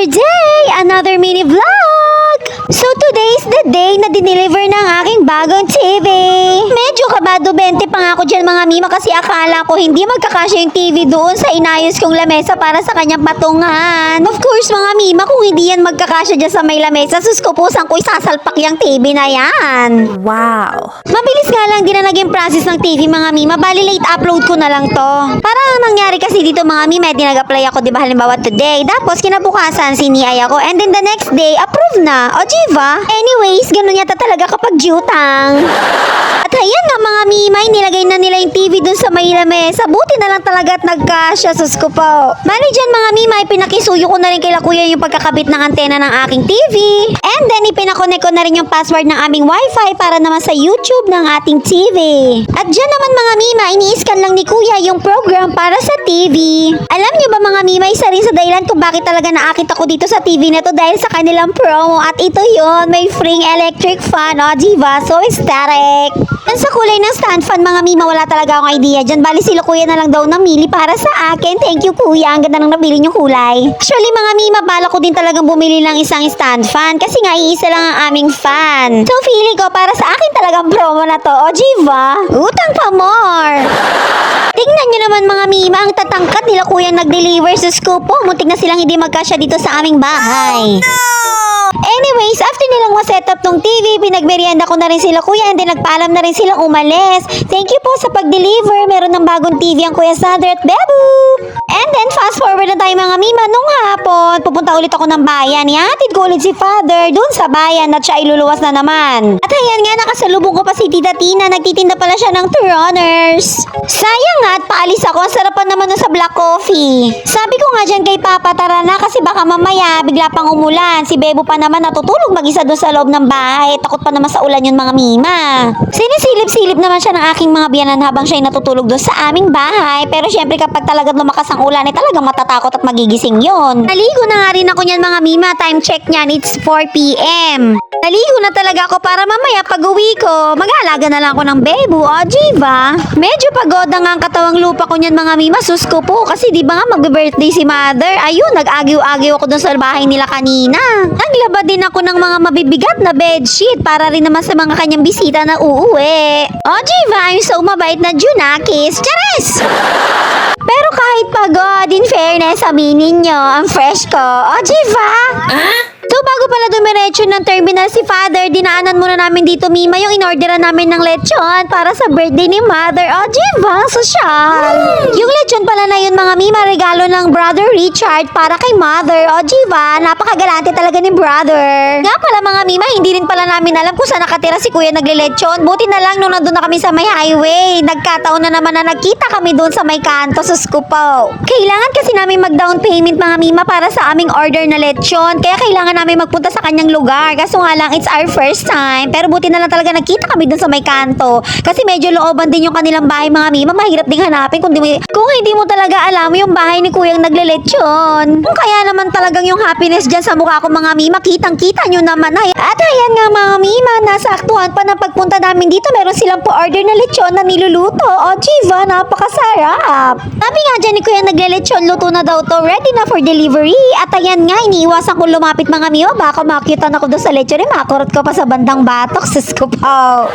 day! Another mini vlog! So today is the day na dineliver ng aking bagong TV. Medyo kabado 20 pa nga ako dyan mga mima kasi akala ko hindi magkakasya yung TV doon sa inayos kong lamesa para sa kanyang patungan. Of course mga mima, kung hindi yan magkakasya dyan sa may lamesa, sus ko po saan ko isasalpak yung TV na yan. Wow! Mabilis nga lang din na naging process ng TV mga mima, bali late upload ko na lang to. Para ang nangyari kasi dito mga mima, nag-apply ako diba halimbawa today, tapos kinabukasan siniyay ako, and then the next day, approve na. O diba? Anyways, ganun yata talaga kapag jutang. At ayan nga mga mima, nilagay na nila yung TV dun sa may lamesa. Buti na lang talaga at nagkasya, sus ko po. Mali dyan mga mima, pinakisuyo ko na rin kila kuya yung pagkakabit ng antena ng aking TV. And then ipinakonect ko na rin yung password ng aming wifi para naman sa YouTube ng ating TV. At dyan naman mga mima, ini-scan lang ni kuya yung program para sa TV. Alam niyo ba mga mima, isa rin sa dahilan kung bakit talaga naakit ako dito sa TV na to dahil sa kanilang promo. At ito yon, may free electric fan, o diba? So aesthetic. Yan sa kulay ng stand fan mga mima, wala talaga akong idea dyan. Bali sila kuya na lang daw namili para sa akin. Thank you kuya, ang ganda nang nabili yung kulay. Actually mga mima, bala ko din talagang bumili ng isang stand fan kasi nga iisa lang ang aming fan. So feeling ko para sa akin talagang promo na to, o diba? Utang pa more. Tingnan nyo naman mga mima, ang tatangkat nila kuyang nag-deliver sa scoop po. Muntik na silang hindi magkasya dito sa aming bahay. Anyways, after nilang ma-setup tong TV, pinagmerienda ko na rin sila kuya and then nagpaalam na rin silang umalis. Thank you po sa pag-deliver. Meron ng bagong TV ang Kuya Sandra at Bebu. And then fast forward na tayo mga mima, nung hapon, pupunta ulit ako ng bayan. Ihatid ko ulit si Father dun sa bayan at siya ay luluwas na naman. At ayan nga, nakasalubong ko pa si Tita Tina. Nagtitinda pala siya ng Turoners. Sayang nga at paalis ako. Ang sarap pa naman nun sa black coffee. Sabi ko nga dyan kay Papa, tara na kasi baka mamaya bigla pang umulan. Si Bebo pa naman natutulog mag-isa doon sa loob ng bahay. Takot pa naman sa ulan yun mga mima. Sinisilip-silip naman siya ng aking mga biyanan habang siya ay natutulog doon sa aming bahay. Pero syempre kapag talaga lumakas ang ulan ay talagang matatakot at magigising yun. Naligo na nga rin ako niyan mga mima. Time check niyan, it's 4 p.m. Naligo na talaga ako para mamaya pag uwi ko, mag-aalaga na lang ako ng Bebo, o diba? Medyo pagod na nga ang katawang lupa ko niyan mga mima, sus ko po. Kasi di ba nga mag-birthday si Mother? Ayun, nag-agiw-agiw ako doon sa bahay nila kanina. Naglaba din ako ng mga mabibigat na bedsheet para rin naman sa mga kanyang bisita na uuwi. O diba, I'm so mabait na Junakis. Charis! Pero kahit pagod, in fairness, aminin nyo, ang fresh ko. O diba? So bago pala dumiretso ng terminal si Father, dinaanan muna namin dito mima yung inorderan namin ng lechon para sa birthday ni Mother. O diba, sosyal. Yung lechon pala na yun mga mima, regalo ng Brother Richard para kay Mother. O diba, napakagalante talaga ni Brother. Nga pala mga mima, hindi rin pala namin alam kung saan nakatira si Kuya naglelechon. Buti na lang nung nandun na kami sa may highway. Nagkataon na naman na nagkita kami doon sa may kanto sa Skupaw. Kailangan kasi namin mag-down payment mga mima para sa aming order na lechon. Kaya kailangan namin magpunta sa kanyang lugar. Kaso nga lang, it's our first time. Pero buti na lang talaga nakita kami dun sa may kanto. Kasi medyo looban din yung kanilang bahay mga mima. Mahirap ding hanapin kung hindi mo talaga alam yung bahay ni Kuyang naglelechon. Kaya naman talagang yung happiness dyan sa mukha ko mga mima, kitang-kita nyo naman ay. At ayan nga mga mima, nasa aktuhan pa ng pagpunta namin dito. Meron silang po-order na lechon na niluluto. O diba, napakasarap. Sabi nga dyan ni Kuyang naglelechon, luto na daw to. Ready na for delivery. At ayan nga, iniiwasan ko lumapit mga mima, baka makyutan ako doon sa lechon makurot ko pa sa bandang batok, sus ko po.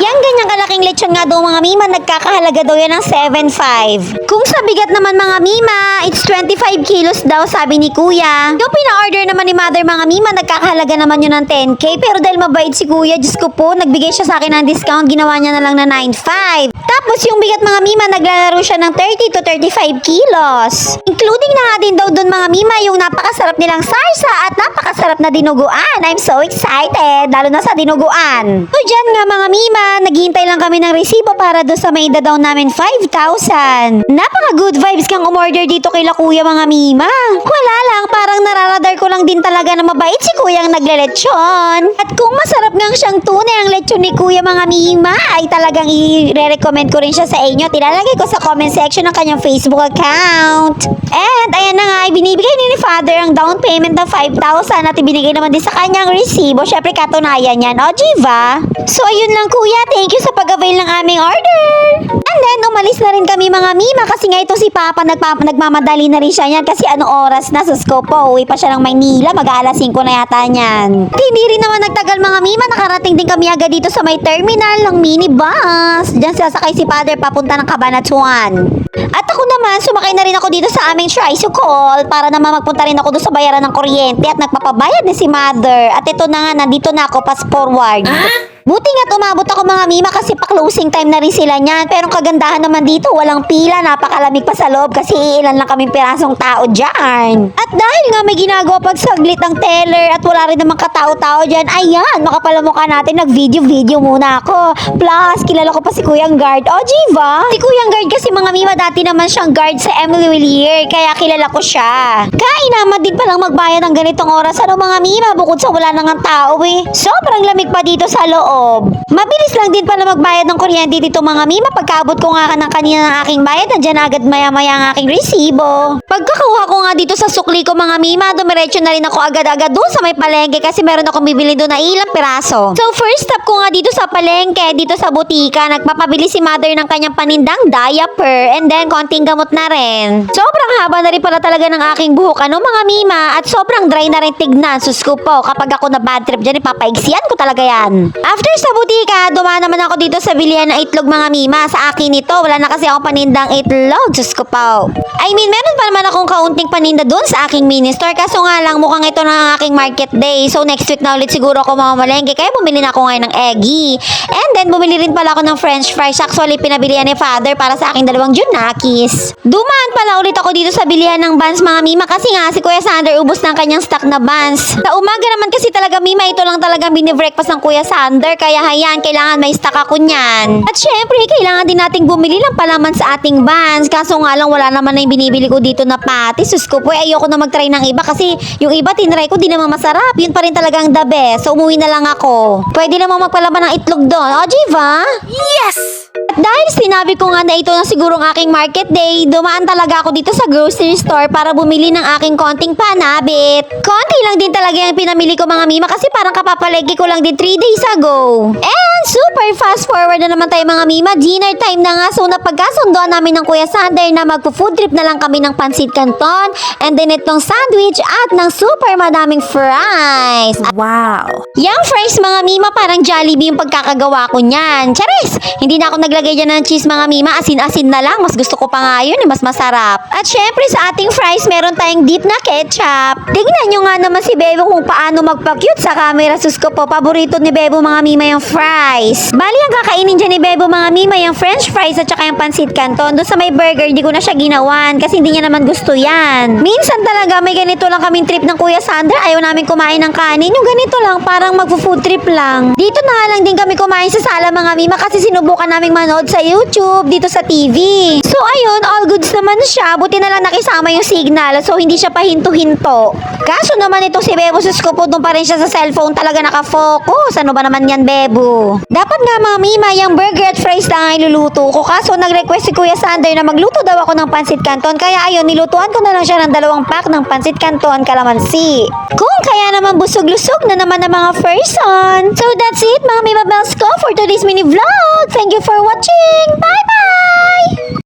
Yang ganyang kalaking lechon nga daw mga mima, nagkakahalaga daw yan ng 7.5. Kung sa bigat naman mga mima, it's 25 kilos daw sabi ni kuya. Yung pina-order naman ni Mother mga mima, nagkakahalaga naman yun ng 10k. Pero dahil mabait si kuya, Diyos ko po, nagbigay siya sa akin ng discount, ginawa niya na lang na 9.5. Tapos yung bigat mga mima, naglalaro siya ng 30 to 35 kilos. Including na nga din daw dun mga mima, yung napakasarap nilang sarsa at napakasarap na dinuguan. I'm so excited, lalo na sa dinuguan. So dyan nga mga mima, naghihintay lang kami ng resibo para doon sa may dadaw namin 5,000. Napaka good vibes kang umorder dito kay la kuya mga mima. Wala lang, parang nararadar ko lang din talaga na mabait si kuyang naglelechon. At kung masarap ngang siyang tunay ang lechon ni kuya mga mima, ay talagang i-recommend ko rin siya sa inyo. Tilalagay ko sa comment section ng kanyang Facebook account. And ayan na nga, binibigay ni Father ang down payment ng 5,000 at ibinigay naman din sa kanyang resibo. Syempre katunayan yan, o diba? So ayun lang kuya, thank you sa pag-avail ng aming order. And then, umalis na rin kami mga mima kasi nga ito si Papa nagmamadali na rin siya niyan kasi anong oras na sus ko po. Uwi pa siya ng Maynila, mag-aalas 5 na yata niyan. Hindi rin naman nagtagal mga mima, nakarating din kami agad dito sa may terminal ng minibus. Diyan sasakay si Father papunta ng Cabanatuan. At ako naman, sumakay na rin ako dito sa aming tricycle para naman magpunta rin ako doon sa bayaran ng kuryente at nagpapabayad din si Mother. At ito na nga, nandito na ako, pass forward. Buti nga't umabot ako mga mima kasi pa-closing time na rin sila niyan. Pero ang kagandahan naman dito, walang pila, napakalamig pa sa loob kasi ilan lang kaming pirasong tao dyan. At dahil nga may ginagawa pag saglit ang teller at wala rin namang katao-tao dyan, ayan, makapalamukha natin, nag-video muna ako. Plus, kilala ko pa si Kuyang Guard. O, Jiva? Si Kuyang Guard kasi mga mima, dati naman siyang guard sa Emily Villiers, kaya kilala ko siya. Kainaman din palang magbayad ng ganitong oras. Ano mga mima, bukod sa wala nang tao eh. Sobrang lamig pa dito sa loob. Mabilis lang din pala magbayad ng kuryente dito mga mima. Pagkaabot ko nga ng kanina ng aking bayad, nandiyan agad maya-maya ang aking resibo. Pagkakuha ko nga dito sa sukli ko mga mima, dumiretso na rin ako agad-agad doon sa may palengke kasi meron akong bibili doon na ilang piraso. So first stop ko nga dito sa palengke, dito sa butika, nagpapabili si Mother ng kanyang panindang diaper and then konting gamot na rin. Sobrang haba na rin pala talaga ng aking buhok ano mga mima at sobrang dry na rin tignan. Sus ko po, kapag ako na bad trip dyan, ipapaiksiyan ko talaga yan. After sa butika, dumaan naman ako dito sa bilihan ng itlog mga mima. Sa akin ito, wala na kasi akong panindang itlog. Diyos ko po. I mean, meron pa naman akong kaunting paninda doon sa aking mini store. Kaso nga lang, mukhang ito na ang aking market day. So next week na ulit siguro ako mamamalengke. Kaya bumili na ako ngayon ng eggy. And then, bumili rin pala ako ng french fries. Actually, pinabilihan ni Father para sa aking dalawang junakis. Dumaan pala ulit ako dito sa bilihan ng buns mga mima. Kasi nga, si Kuya Sander ubos ng kanyang stock na buns. Sa umaga naman kasi talaga mima, ito lang talagang binibreakfast ng Kuya Sander. Kaya hayan, kailangan may stock ako niyan. At syempre, kailangan din nating bumili ng palaman sa ating buns. Kaso nga lang, wala naman na yung binibili ko dito na patty. Sus ko po, ayoko na mag-try ng iba kasi yung iba tinry ko, di naman masarap. Yun pa rin talagang the best. So, umuwi na lang ako. Pwede naman magpalaman ng itlog doon. O, Jiva? Yes! At dahil sinabi ko nga na ito na siguro ang aking market day, dumaan talaga ako dito sa grocery store para bumili ng aking konting panabit. Konti lang din talaga yung pinamili ko mga mima kasi parang kapapalagi ko lang din 3 days ago. And super fast forward na naman tayo mga mima. Dinner time na nga. So napagkasundoan namin ng Kuya Sander na magpo-food trip na lang kami ng Pansit Canton and then itong sandwich at ng super madaming fries. Wow! Yung fries mga mima parang Jollibee yung pagkakagawa ko niyan. Charis! Hindi na ako naglagay dyan ng cheese mga mima. Asin-asin na lang. Mas gusto ko pa nga yun. Mas masarap. At syempre sa ating fries meron tayong deep na ketchup. Tingnan nyo nga naman si Bebo kung paano magpa-cute sa camera. Sus ko po. Paborito ni Bebo mga mima yung fries. Bali ang kakainin dyan ni Bebo mga mima yung french fries at saka yung Pansit Canton. Doon sa may burger di ko na siya ginawan kasi hindi niya naman gusto yan. Minsan talaga may ganito lang kaming trip ng Kuya Sander. Ayaw namin kumain ng kanin. Yung ganito lang parang magpo-food trip lang. Dito na nga lang din kami kumain sa sala mga mima kasi sinubukan naming manood sa YouTube dito sa TV. So ayun, all goods naman siya. Buti na lang nakisama yung signal so hindi siya pahinto-hinto. Kaso naman ito si Bebo sus ko po doon pa rin siya sa cellphone talaga nakafocus. Ano ba naman yan Bebo? Dapat nga mga mima, yung burger at fries lang ang iluluto ko. Kaso nag-request si Kuya Sander na magluto daw ako ng Pansit Canton. Kaya ayun, nilutuan ko na lang siya ng 2 pack ng Pansit Canton Calamansi. Kung kaya naman busog-lusog na naman ang mga person. So that's it mga mima bells ko for today's mini vlog. Thank you for watching. Bye-bye!